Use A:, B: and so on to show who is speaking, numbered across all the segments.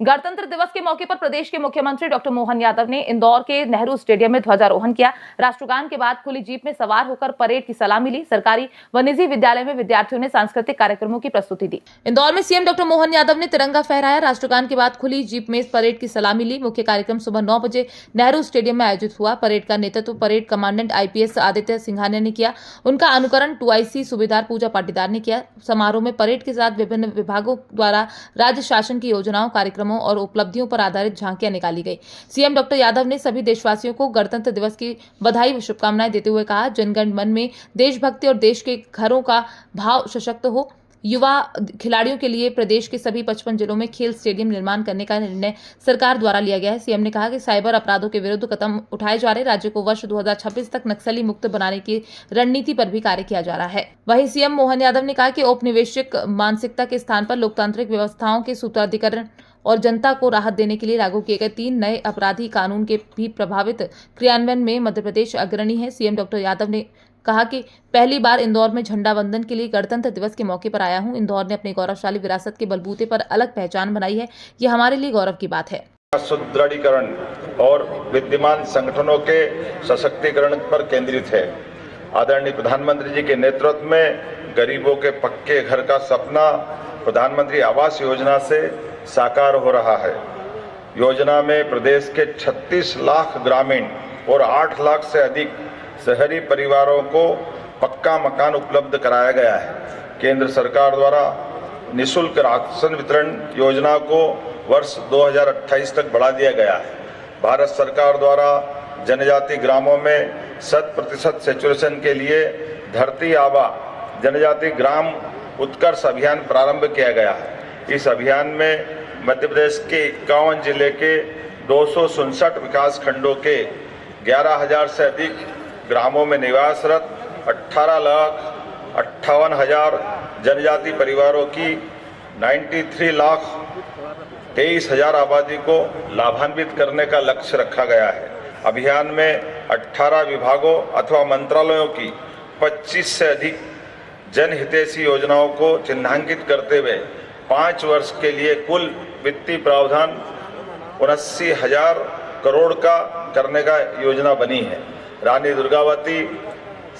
A: गणतंत्र दिवस के मौके पर प्रदेश के मुख्यमंत्री डॉक्टर मोहन यादव ने इंदौर के नेहरू स्टेडियम में ध्वजारोहण किया। राष्ट्रगान के बाद खुली जीप में सवार होकर परेड की सलामी ली। सरकारी व निजी विद्यालय में विद्यार्थियों ने सांस्कृतिक कार्यक्रमों की प्रस्तुति दी। इंदौर में सीएम डॉक्टर मोहन यादव ने तिरंगा फहराया। राष्ट्रगान के बाद खुली जीप में परेड की सलामी ली। मुख्य कार्यक्रम सुबह 9 बजे नेहरू स्टेडियम में आयोजित हुआ। परेड का नेतृत्व parade commandant IPS Aditya Singhania ने किया। उनका अनुकरण 2IC सूबेदार पूजा पाटीदार ने किया। समारोह में परेड के साथ विभिन्न विभागों द्वारा राज्य शासन की योजनाओं, कार्यक्रमों और उपलब्धियों पर आधारित झांकियां निकाली गई। सीएम डॉक्टर यादव ने सभी देशवासियों को गणतंत्र दिवस की बधाई व शुभकामनाएं देते हुए कहा, जनगण मन में देशभक्ति और देश के घरों का भाव सशक्त हो। युवा खिलाड़ियों के लिए प्रदेश के सभी 55 जिलों में खेल स्टेडियम निर्माण करने का निर्णय सरकार द्वारा लिया गया है। सीएम ने कहा कि साइबर अपराधों के विरुद्ध कदम उठाए जा रहे। राज्य को वर्ष 2026 तक नक्सली मुक्त बनाने की रणनीति पर भी कार्य किया जा रहा है। वहीं सीएम मोहन यादव ने कहा कि औपनिवेशिक मानसिकता के स्थान पर लोकतांत्रिक व्यवस्थाओं के सूत्राधिकरण और जनता को राहत देने के लिए लागू किए गए 3 नए अपराधी कानून के भी प्रभावित क्रियान्वयन में मध्य प्रदेश अग्रणी है। सीएम डॉक्टर यादव ने कहा कि पहली बार इंदौर में झंडा वंदन के लिए गणतंत्र दिवस के मौके पर आया हूं। इंदौर ने अपनी गौरवशाली विरासत के बलबूते पर अलग पहचान बनाई है। ये हमारे लिए गौरव की बात है।
B: सुदृढ़ीकरण और विद्यमान संगठनों के सशक्तिकरण पर केंद्रित है। आदरणीय प्रधानमंत्री जी के नेतृत्व में गरीबों के पक्के घर का सपना प्रधानमंत्री आवास योजना से साकार हो रहा है। योजना में प्रदेश के 36 लाख ग्रामीण और 8 लाख से अधिक शहरी परिवारों को पक्का मकान उपलब्ध कराया गया है। केंद्र सरकार द्वारा निःशुल्क राशन वितरण योजना को वर्ष 2028 तक बढ़ा दिया गया है। भारत सरकार द्वारा जनजाति ग्रामों में 100% सैचुरेशन के लिए धरती आबा जनजाति ग्राम उत्कर्ष अभियान प्रारंभ किया गया है। इस अभियान में मध्य प्रदेश के 51 जिले के 259 विकास खंडों के 11,000 से अधिक ग्रामों में निवासरत 18,58,000 जनजाति परिवारों की 93,23,000 आबादी को लाभान्वित करने का लक्ष्य रखा गया है। अभियान में 18 विभागों अथवा मंत्रालयों की 25 से अधिक जनहितैषी योजनाओं को चिन्हांकित करते हुए 5 वर्ष के लिए कुल वित्तीय प्रावधान 79,000 करोड़ का करने का योजना बनी है। रानी दुर्गावती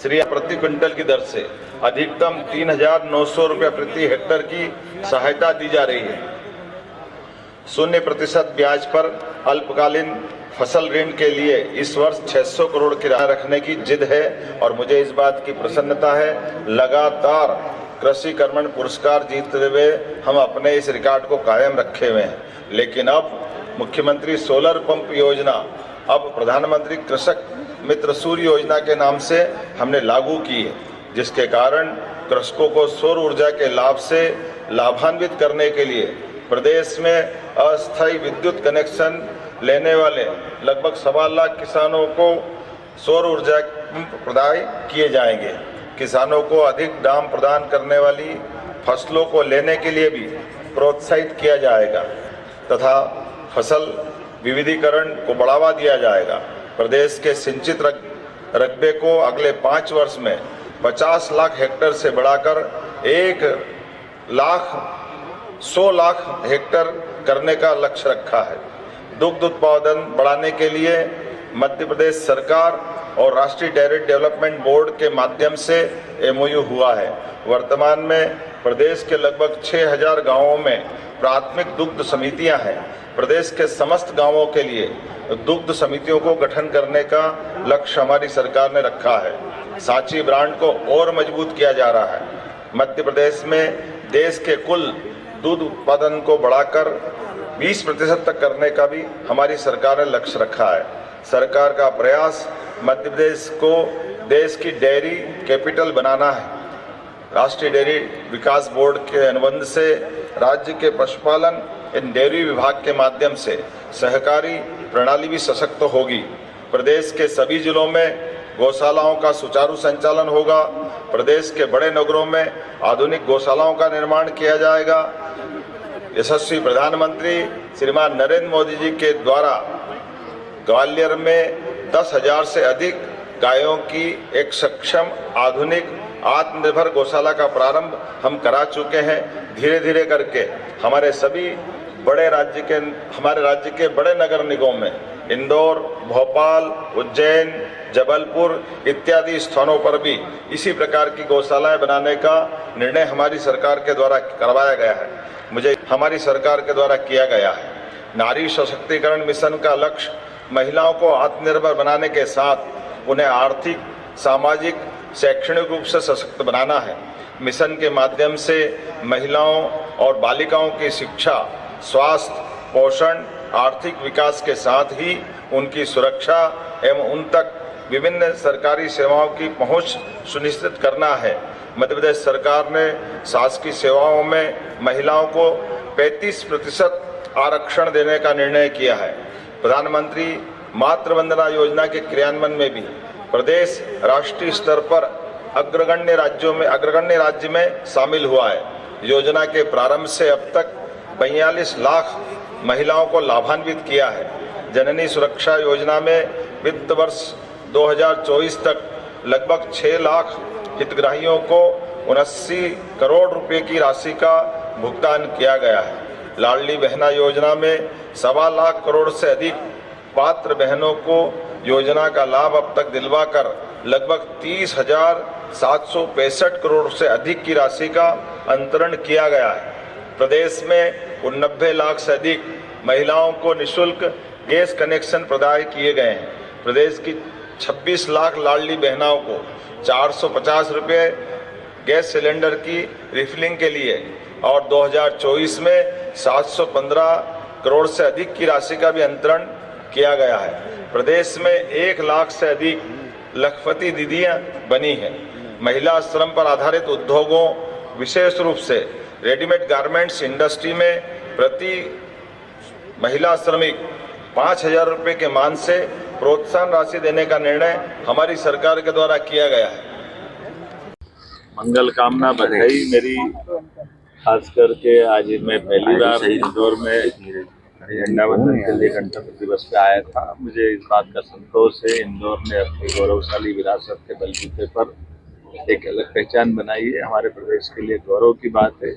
B: श्री प्रति क्विंटल की दर से अधिकतम 3,900 रुपये प्रति हेक्टेयर की सहायता दी जा रही है। 0% ब्याज पर अल्पकालीन फसल ऋण के लिए इस वर्ष 600 करोड़ की राशि रखने की जिद है और मुझे इस बात की प्रसन्नता है, लगातार कृषि कर्मण पुरस्कार जीतते हुए हम अपने इस रिकॉर्ड को कायम रखे हुए हैं। लेकिन अब मुख्यमंत्री सोलर पंप योजना अब प्रधानमंत्री कृषक मित्र सूर्य योजना के नाम से हमने लागू की है, जिसके कारण कृषकों को सौर ऊर्जा के लाभ से लाभान्वित करने के लिए प्रदेश में अस्थायी विद्युत कनेक्शन लेने वाले लगभग 1.25 लाख किसानों को सौर ऊर्जा प्रदान किए जाएंगे। किसानों को अधिक दाम प्रदान करने वाली फसलों को लेने के लिए भी प्रोत्साहित किया जाएगा तथा फसल विविधीकरण को बढ़ावा दिया जाएगा। प्रदेश के सिंचित रकबे को अगले 5 वर्ष में 50 लाख हेक्टेयर से बढ़ाकर 100 लाख हेक्टेयर करने का लक्ष्य रखा है। दुग्ध उत्पादन बढ़ाने के लिए मध्य प्रदेश सरकार और राष्ट्रीय डेयरी डेवलपमेंट बोर्ड के माध्यम से MOU हुआ है। वर्तमान में प्रदेश के लगभग 6,000 गांवों में प्राथमिक दुग्ध समितियां हैं। प्रदेश के समस्त गांवों के लिए दुग्ध समितियों को गठन करने का लक्ष्य हमारी सरकार ने रखा है। सांची ब्रांड को और मजबूत किया जा रहा है। मध्य प्रदेश में देश के कुल दूध उत्पादन को बढ़ाकर 20% तक करने का भी हमारी सरकार ने लक्ष्य रखा है। सरकार का प्रयास मध्य प्रदेश को देश की डेयरी कैपिटल बनाना है। राष्ट्रीय डेयरी विकास बोर्ड के अनुबंध से राज्य के पशुपालन एवं डेयरी विभाग के माध्यम से सहकारी प्रणाली भी सशक्त होगी। प्रदेश के सभी जिलों में गौशालाओं का सुचारू संचालन होगा। प्रदेश के बड़े नगरों में आधुनिक गौशालाओं का निर्माण किया जाएगा। यशस्वी प्रधानमंत्री श्रीमान नरेंद्र मोदी जी के द्वारा ग्वालियर में 10,000 से अधिक गायों की एक सक्षम आधुनिक आत्मनिर्भर गौशाला का प्रारंभ हम करा चुके हैं। धीरे धीरे करके हमारे सभी हमारे राज्य के बड़े नगर निगमों में इंदौर, भोपाल, उज्जैन, जबलपुर इत्यादि स्थानों पर भी इसी प्रकार की गौशालाएं बनाने का निर्णय हमारी सरकार के द्वारा करवाया गया है। हमारी सरकार के द्वारा किया गया है। नारी सशक्तिकरण मिशन का लक्ष्य महिलाओं को आत्मनिर्भर बनाने के साथ उन्हें आर्थिक, सामाजिक, शैक्षणिक रूप से सशक्त बनाना है। मिशन के माध्यम से महिलाओं और बालिकाओं की शिक्षा, स्वास्थ्य, पोषण, आर्थिक विकास के साथ ही उनकी सुरक्षा एवं उन तक विभिन्न सरकारी सेवाओं की पहुंच सुनिश्चित करना है। मध्य प्रदेश सरकार ने शासकीय सेवाओं में महिलाओं को 35% आरक्षण देने का निर्णय किया है। प्रधानमंत्री मातृ वंदना योजना के क्रियान्वयन में भी प्रदेश राष्ट्रीय स्तर पर अग्रगण्य राज्य में शामिल हुआ है। योजना के प्रारंभ से अब तक 42 लाख महिलाओं को लाभान्वित किया है। जननी सुरक्षा योजना में वित्त वर्ष 2024 तक लगभग 6 लाख हितग्राहियों को 79 करोड़ रुपए की राशि का भुगतान किया गया है। लाडली बहना योजना में 1.25 लाख करोड़ से अधिक पात्र बहनों को योजना का लाभ अब तक दिलवाकर लगभग 30,765 करोड़ से अधिक की राशि का अंतरण किया गया है। प्रदेश में 90 लाख से अधिक महिलाओं को निःशुल्क गैस कनेक्शन प्रदान किए गए हैं। प्रदेश की 26 लाख लाडली बहनाओं को 450 रुपये गैस सिलेंडर की रिफिलिंग के लिए और 2024 में 715 करोड़ से अधिक की राशि का भी अंतरण किया गया है। प्रदेश में 1 लाख से अधिक लखपति दीदियां बनी हैं। महिला श्रम पर आधारित उद्योगों, विशेष रूप से रेडीमेड गारमेंट्स इंडस्ट्री में प्रति महिला श्रमिक 5,000 रुपये के मान से प्रोत्साहन राशि देने का निर्णय हमारी सरकार के द्वारा किया गया है।
C: मंगल कामना बधाई मेरी, खास करके आज मैं पहली बार इंदौर में झंडा वंदन के लिए गणतंत्र दिवस पे आया था। मुझे इस बात का संतोष है, इंदौर ने अपनी गौरवशाली विरासत के बलबूते पर एक अलग पहचान बनाई है। हमारे प्रदेश के लिए गौरव की बात है।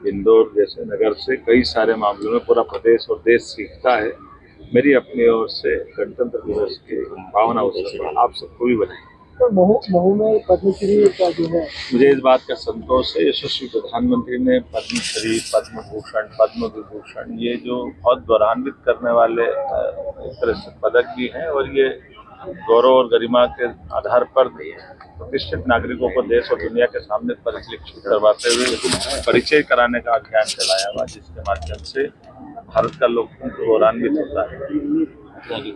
C: इंदौर जैसे नगर से कई सारे मामलों में पूरा प्रदेश और देश सीखता है। मेरी अपनी ओर से गणतंत्र दिवस के पावन अवसर पर आप सबको भी बधाई।
D: तो महू में पद्मश्री का जो है, मुझे
C: इस बात का संतोष है, यशस्वी प्रधानमंत्री ने पद्मश्री, पद्म भूषण, पद्म विभूषण ये जो बहुत गौरवान्वित करने वाले एक तरह से पदक भी हैं और ये गौरव और गरिमा के आधार पर प्रतिष्ठित नागरिकों को देश और दुनिया के सामने परिलक्षित करवाते हुए परिचय कराने का अभियान चलाया हुआ, जिसके माध्यम से भारत का लोकतंत्र गौरवान्वित होता है।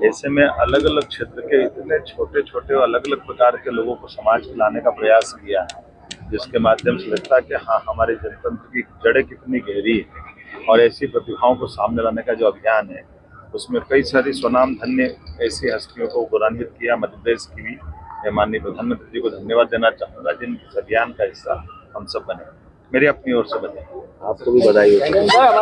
C: ऐसे में अलग अलग क्षेत्र के इतने छोटे छोटे और अलग अलग प्रकार के लोगों को समाज में लाने का प्रयास किया है, जिसके माध्यम से लगता है कि हाँ, हमारे जनतंत्र की जड़ें कितनी गहरी है। और ऐसी प्रतिभाओं को सामने लाने का जो अभियान है, उसमें कई सारी स्वनाम धन्य ऐसी हस्तियों को गौरवान्वित किया। मध्य प्रदेश की भी मैं माननीय प्रधानमंत्री जी को धन्यवाद देना चाहूँगा, जिन इस अभियान का हिस्सा हम सब बने। मेरी अपनी ओर से बधाई।
E: आपको भी बधाई हो।